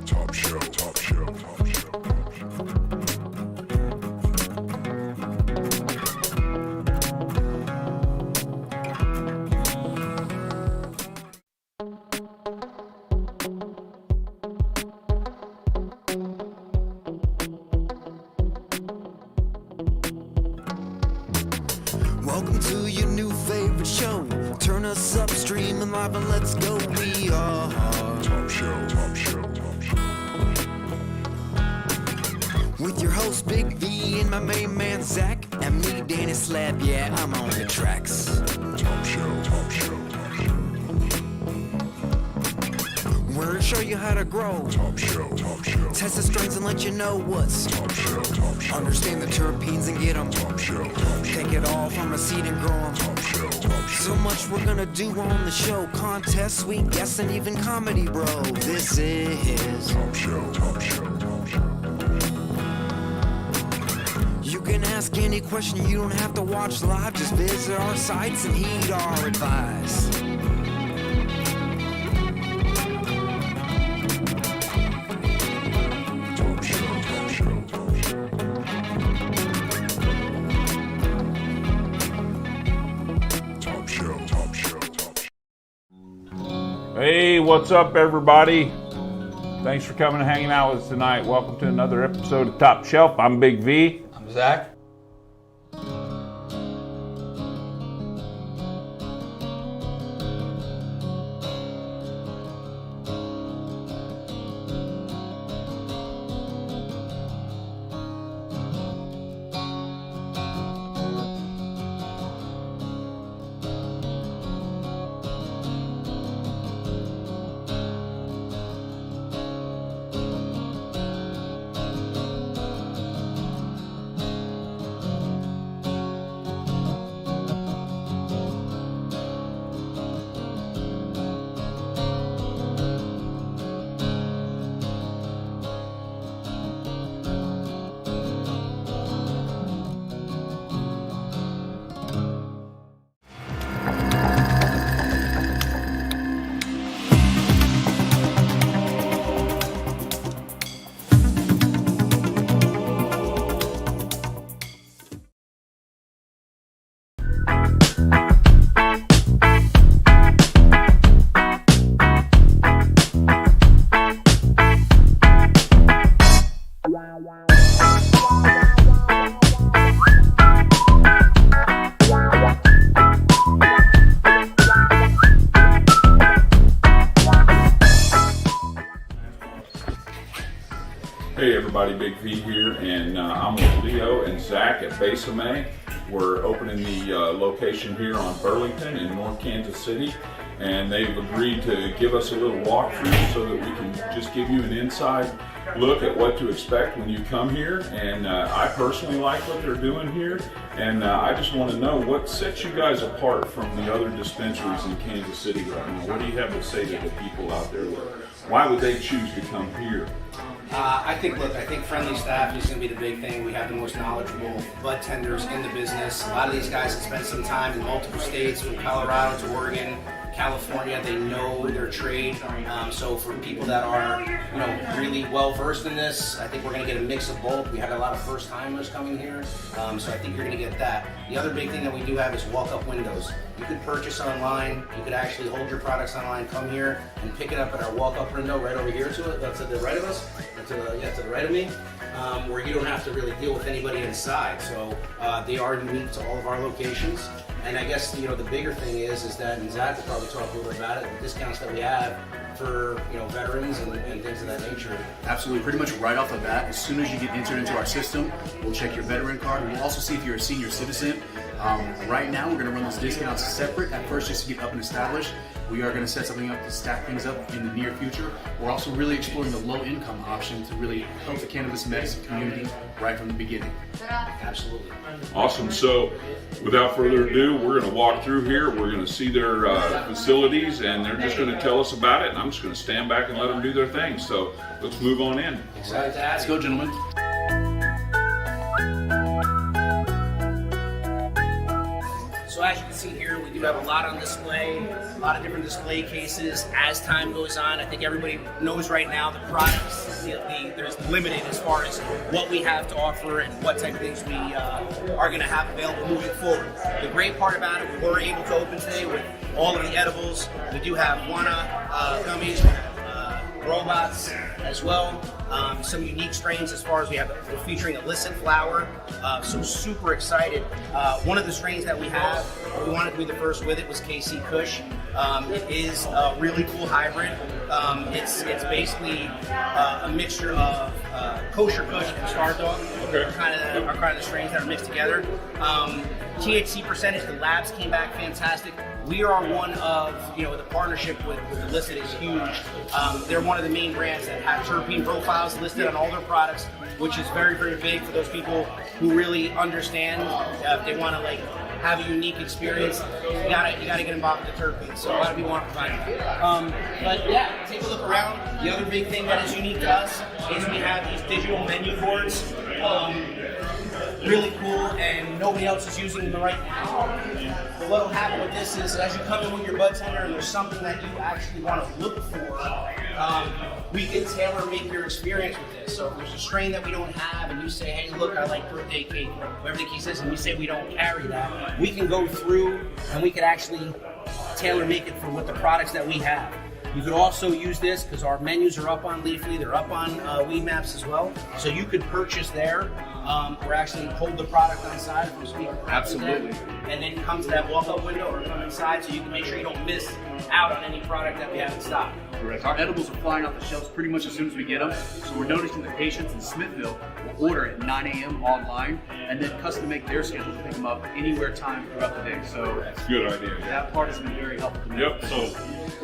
Top shelf, top shelf, top shelf. Welcome to your new favorite show. Turn us up, streaming live, and let's go. We are Top shelf, top shelf, top shelf. with your host Big V and my main man Zach, and me Danny Slab. Yeah, I'm on the tracks. Top shelf, top shelf, top shelf. We're gonna show you how to grow, Top shelf, top shelf. test the strains, and let you know what's. Top shelf, top shelf. Understand the terpenes and get them. Top shelf, top shelf. Take it all from a seed and grow them. Top shelf, top shelf. So much we're gonna do on the show. Contests, sweet guests, and even comedy, bro. This is. Top shelf, top shelf, top shelf. You can ask any question, you don't have to watch live. Just visit our sites and heed our advice. Top shelf, top shelf, top shelf. Top shelf, top shelf, top shelf. Hey, what's up, everybody? Thanks for coming and hanging out with us tonight. Welcome to another episode of Top Shelf. I'm Big V. I'm Zach. Hey, everybody, Big V here, and I'm with Leo and Zach at Besame. We're opening the location here on Burlington in North Kansas City, and they've agreed to give us a little walkthrough so that we can just give you an inside look at what to expect when you come here. And I personally like what they're doing here, and I just want to know what sets you guys apart from the other dispensaries in Kansas City right now. What do you have to say to the people out there? Why would they choose to come here? I think friendly staff is going to be the big thing. We have the most knowledgeable bud tenders in the business. A lot of these guys have spent some time in multiple states, from Colorado to Oregon, California. They know their trade. So for people that are, really well versed in this, I think we're going to get a mix of both. We had a lot of first timers coming here, so I think you're going to get that. The other big thing that we do have is walk-up windows. You could purchase online. You could actually hold your products online, come here and pick it up at our walk-up window right over here to the right of us, to the right of me, where you don't have to really deal with anybody inside. So they are unique to all of our locations. And I guess the bigger thing is that, and Zach will probably talk a little bit about it, the discounts that we have for veterans and things of that nature. Absolutely, pretty much right off the bat, as soon as you get entered into our system, we'll check your veteran card. We'll also see if you're a senior citizen. Right now, we're going to run those discounts separate at first just to get up and established. We are going to set something up to stack things up in the near future. We're also really exploring the low-income option to really help the cannabis medicine community right from the beginning. Absolutely. Awesome. So, without further ado, we're going to walk through here. We're going to see their facilities, and they're just going to tell us about it. And I'm just going to stand back and let them do their thing. So, let's move on in. Excited to have Let's you. go, gentlemen. So as you can see here, we do have a lot on display, a lot of different display cases. As time goes on, I think everybody knows right now the products, there's limited as far as what we have to offer and what type of things we are going to have available moving forward. The great part about it, we were able to open today with all of the edibles. We do have Wana gummies, we have robots as well. Some unique strains as far as we're featuring illicit flower, so super excited. One of the strains that we have, we wanted to be the first with it, was KC Kush. It is a really cool hybrid. It's basically a mixture of kosher Kush and Star Dog, are kind of the strains that are mixed together. THC percentage, the labs came back fantastic. We are one of, the partnership with Illicit is huge. They're one of the main brands that have terpene profiles listed on all their products, which is very, very big for those people who really understand. If they want to have a unique experience, you gotta get involved with the terpenes. So a lot of people want to provide that. But yeah, take a look around. The other big thing that is unique to us is we have these digital menu boards. Really cool, and nobody else is using them right now. But what will happen with this is, as you come in with your bud tender and there's something that you actually want to look for, we can tailor make your experience with this. So if there's a strain that we don't have and you say, hey, look, I like birthday cake, whatever the case is, and we say we don't carry that, we can go through and we can actually tailor make it for what the products that we have. You could also use this because our menus are up on Leafly, they're up on Weed Maps as well. So you could purchase there, or actually hold the product on side from speaker. Absolutely. And then come to that walk-up window or come inside so you can make sure you don't miss out on any product that we have in stock. Correct. Our edibles are flying off the shelves pretty much as soon as we get them. So we're noticing that patients in Smithville will order at 9 a.m. online and then custom make their schedule to pick them up anywhere time throughout the day. So Good idea. that part has been very helpful. Yep, so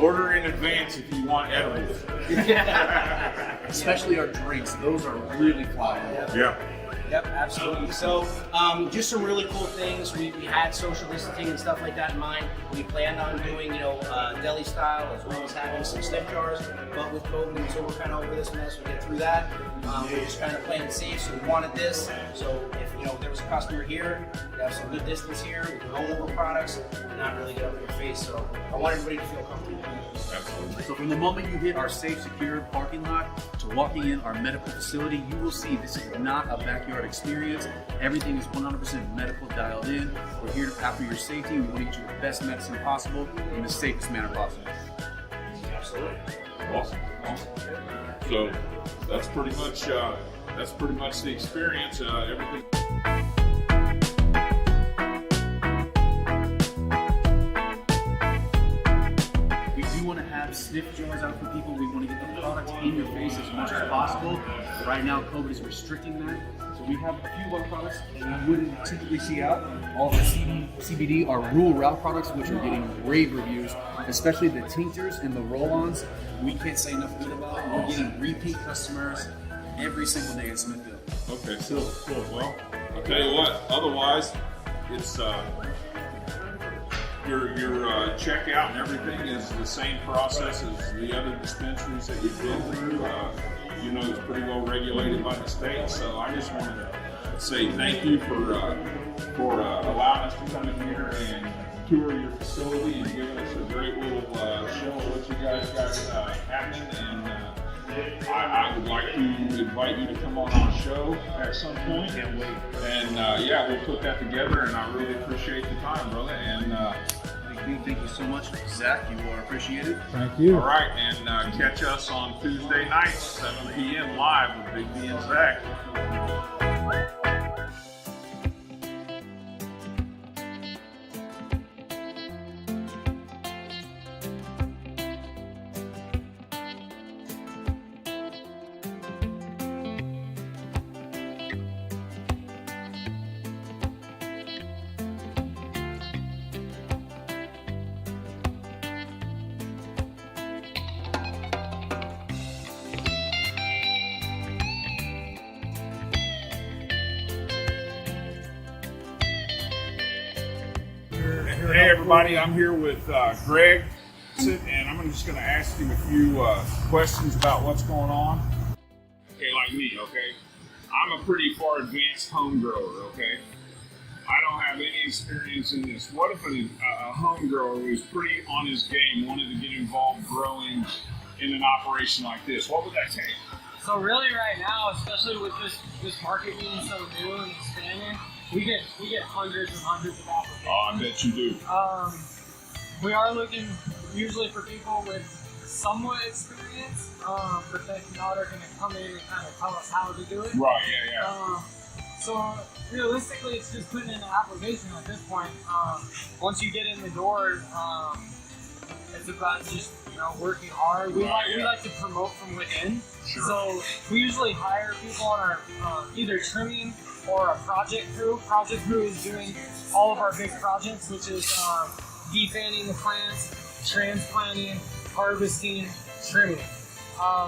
order in advance if you want edibles. Especially our drinks, those are really flying. Yeah. Yep, absolutely. So, just some really cool things. We had social distancing and stuff like that in mind. We planned on doing, deli style as well as having some sniff jars. But with COVID, so we're kind of over this mess. We get through that. We're just kind of playing it safe. So we wanted this. So if there was a customer here, we have some good distance here. We can go over products and not really get up in your face. So I want everybody to feel comfortable. Absolutely. So from the moment you hit our safe, secure parking lot to walking in our medical facility, you will see this is not a backyard experience. Everything is 100% medical dialed in. We're here after your safety. We want to get you the best medicine possible in the safest manner possible. Absolutely. Awesome. So that's pretty much the experience. Everything. We want to have sniff jars out for people. We want to get the product in your face as much as possible. Right now, COVID is restricting that. So we have a few of our products that you wouldn't typically see out. All of our CBD are rural route products, which are getting rave reviews, especially the tinctures and the roll-ons. We can't say enough good about it. We're getting repeat customers every single day in Smithville. Okay, cool. Well, I'll tell you what. Otherwise, it's your checkout and everything is the same process as the other dispensaries that you've been through. It's pretty well regulated by the state. So I just wanted to say thank you for allowing us to come in here and tour your facility and giving us a great little show of what you guys got happening. And I would like to invite you to come on our show at some point. Can't wait. And we'll put that together. And I really appreciate the time, brother. And Thank you so much, Zach. You are appreciated. Thank you. all right, and catch us on Tuesday nights, 7 p.m. live with Big B and Zach. Hey everybody, I'm here with Greg, and I'm just going to ask him a few questions about what's going on. Okay, like me, okay? I'm a pretty far advanced home grower, okay? I don't have any experience in this. What if a home grower who's pretty on his game wanted to get involved growing in an operation like this? What would that take? So really right now, especially with this market being so new and expanding, we get hundreds and hundreds of applications. Oh, I bet you do. We are looking usually for people with somewhat experience, but that are going to come in and kind of tell us how to do it. Right, yeah. So realistically, it's just putting in an application at this point. Once you get in the door, it's about just working hard. We like to promote from within. Sure. So we usually hire people on our either trimming or a project crew. Project crew is doing all of our big projects, which is defanning the plants, transplanting, harvesting, trimming.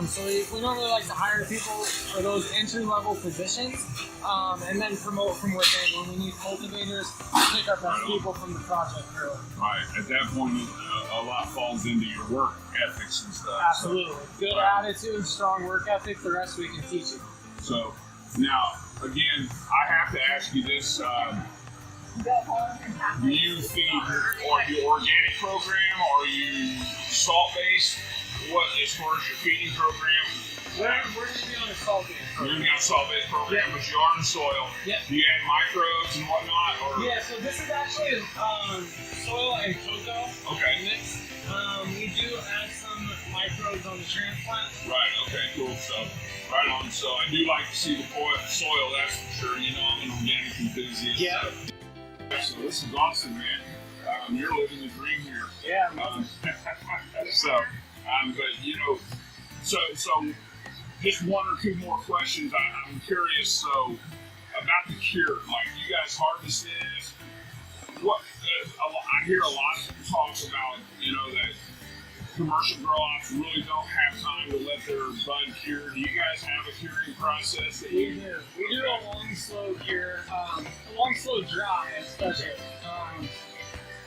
So we normally like to hire people for those entry-level positions, and then promote from within. When we need cultivators, pick up our people from the project crew. Right. At that point, a lot falls into your work ethics and stuff. Absolutely. Good attitude, strong work ethic. The rest we can teach you. So now, again, I have to ask you this. Do you feed your organic program, or are you salt-based? What, as far as your feeding program? We're going to be on a salt-based You're program. going to be on a salt-based program, but you are in soil. Yeah. Do you add microbes and whatnot? Or? Yeah, so this is actually soil and cocoa Okay. mix. We do add some microbes on the transplant. Right, okay, cool. So, right on. So, I do like to see the soil, that's for sure. You know, I'm an organic enthusiast. Yeah. So, this is awesome, man. You're living the dream here. Yeah. But so just one or two more questions. I'm curious. So about the cure, like you guys harvest this. What I hear a lot of talk about, that commercial grow-ops really don't have time to let their bud cure. Do you guys have a curing process that We do. We do a long, slow cure, a long, slow dry, especially.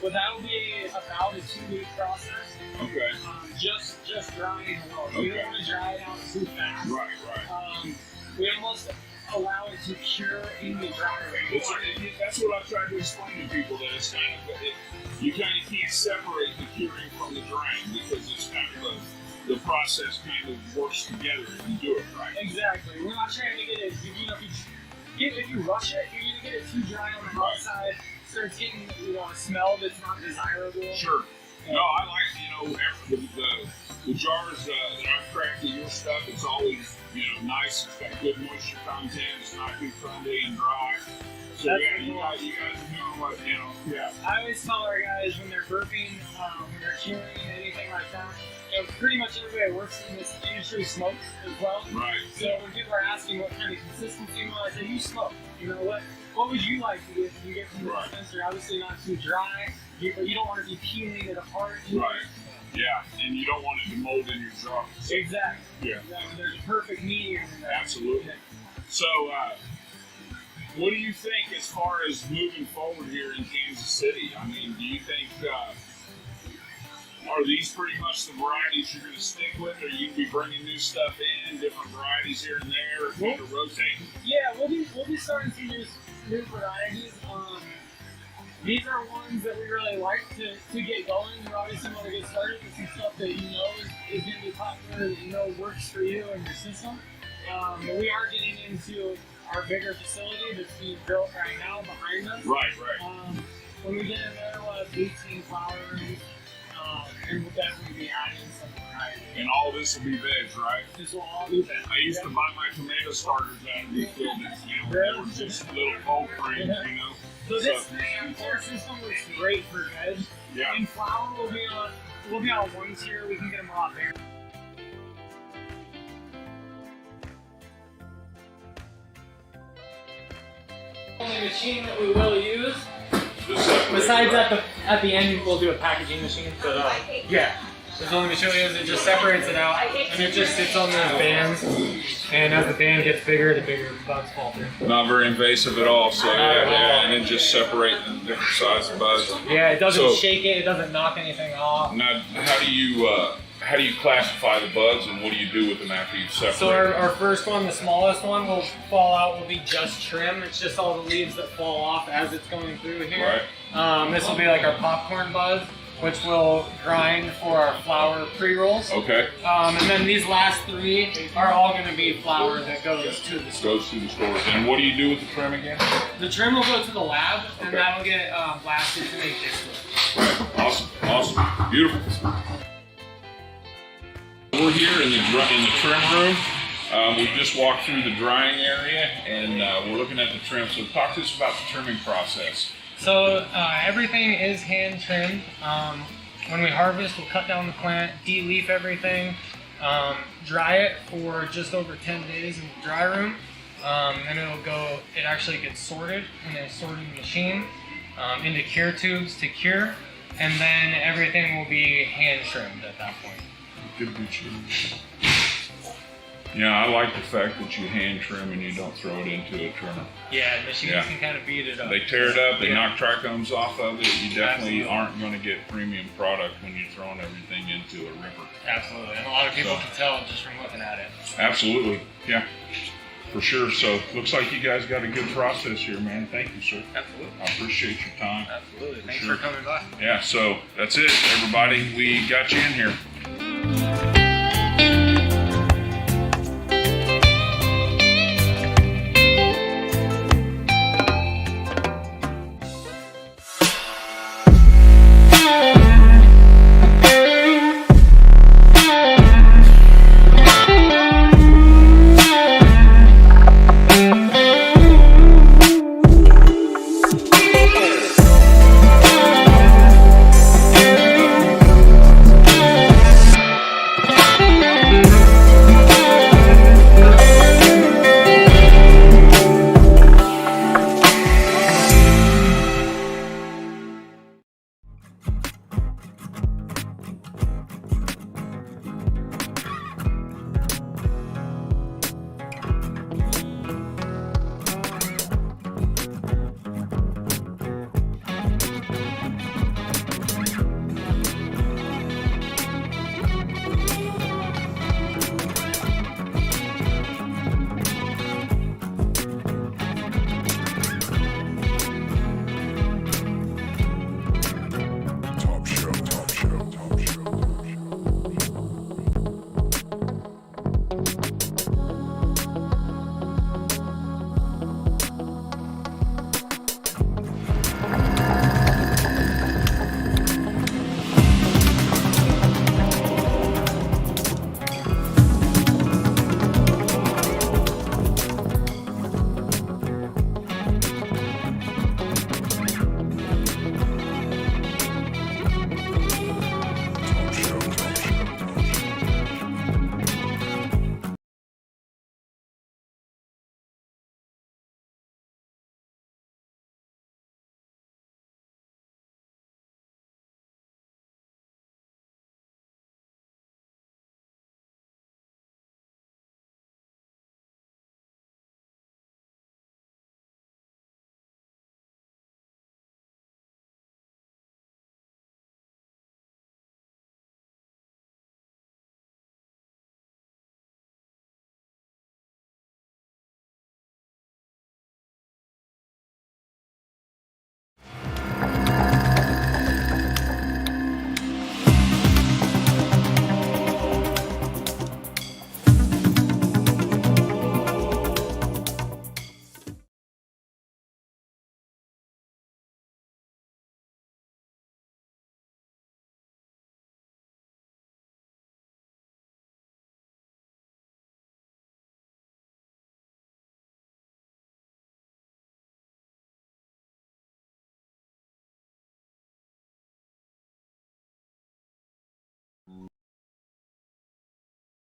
But that'll be about a 2-week process. Okay. Just drying alone. We don't want to dry it out too fast. Right. We almost allow it to cure in the dryer. That's what I try to explain to people, that it's kind of, you kind of can't separate the curing from the drying, because it's kind of the process kind of works together if you do it right. Exactly. We're not trying to get it, if you rush it, you're going to get it too dry on the outside. Starts getting a smell that's not desirable. Sure. No, I like the jars that I've cracked of your stuff. It's always nice. It's got good moisture content. It's not too crummy and dry. So you guys are doing what Yeah. I always tell our guys when they're burping, when they're curing, anything like that. Pretty much everybody works in this industry smokes as well. Right. So when people are asking what kind of consistency you want, I say you smoke. What would you like to get when you get from the dispenser? Obviously not too dry, but you don't want to be peeling it apart. Right. Yeah, and you don't want it to mold in your jar. Exactly. Yeah. There's a perfect medium in there. Absolutely. So, what do you think as far as moving forward here in Kansas City? I mean, do you think, are these pretty much the varieties you're going to stick with, or you be bringing new stuff in, different varieties here and there, kind of rotating? Yeah, we'll be starting some new varieties. These are ones that we really like to get going. We obviously want to get started with some stuff that is going to be popular, that works for you and your system. But we are getting into our bigger facility that's being built right now behind us. Right. When we get in there, we'll have 18 flower rooms, and we'll definitely be adding some varieties. And all of this will be veg, right? This will all be veg. I used to buy my tomato starters out of these buildings, They were just little cold frames, So this flower system works great for veg. Yeah. And flower will be on one tier. We can get them a lot bigger. Only machine that we will use. Besides at the end, we'll do a packaging machine. But yeah, there's only machine we use. It just separates it out, and it just sits on those bands. And as the band gets bigger, the bigger buds fall through. Not very invasive at all. So and then just separate the different size buds. Yeah, it doesn't shake it. It doesn't knock anything off. Now, how how do you classify the buds, and what do you do with them after you've separated? So our first one, the smallest one, will fall out, will be just trim. It's just all the leaves that fall off as it's going through here. Right. This will be like our popcorn buds, which will grind for our flour pre-rolls. Okay. And then these last 3 are all going to be flour that goes to the store. Goes to the store. And what do you do with the trim again? The trim will go to the lab, and Okay. that'll get blasted to make distillate. Right. Awesome. Awesome. Beautiful. We're here in the trim room. We just walked through the drying area, and we're looking at the trim. So talk to us about the trimming process. So everything is hand trimmed. When we harvest, we'll cut down the plant, de-leaf everything, dry it for just over 10 days in the dry room, and it actually gets sorted in a sorting machine into cure tubes to cure, and then everything will be hand trimmed at that point. Yeah, I like the fact that you hand trim and you don't throw it into a trimmer. Yeah, machines Yeah. can kind of beat it up. They tear it up, they Yeah. knock trichomes off of it. You definitely Absolutely. aren't going to get premium product when you're throwing everything into a ripper. Absolutely, and a lot of people So- can tell just from looking at it. Absolutely, yeah, for sure. So looks like you guys got a good process here, man. Thank you, sir. Absolutely. I appreciate your time. Absolutely. Thanks sure. for coming by. Yeah, so that's it, everybody. We got you in here.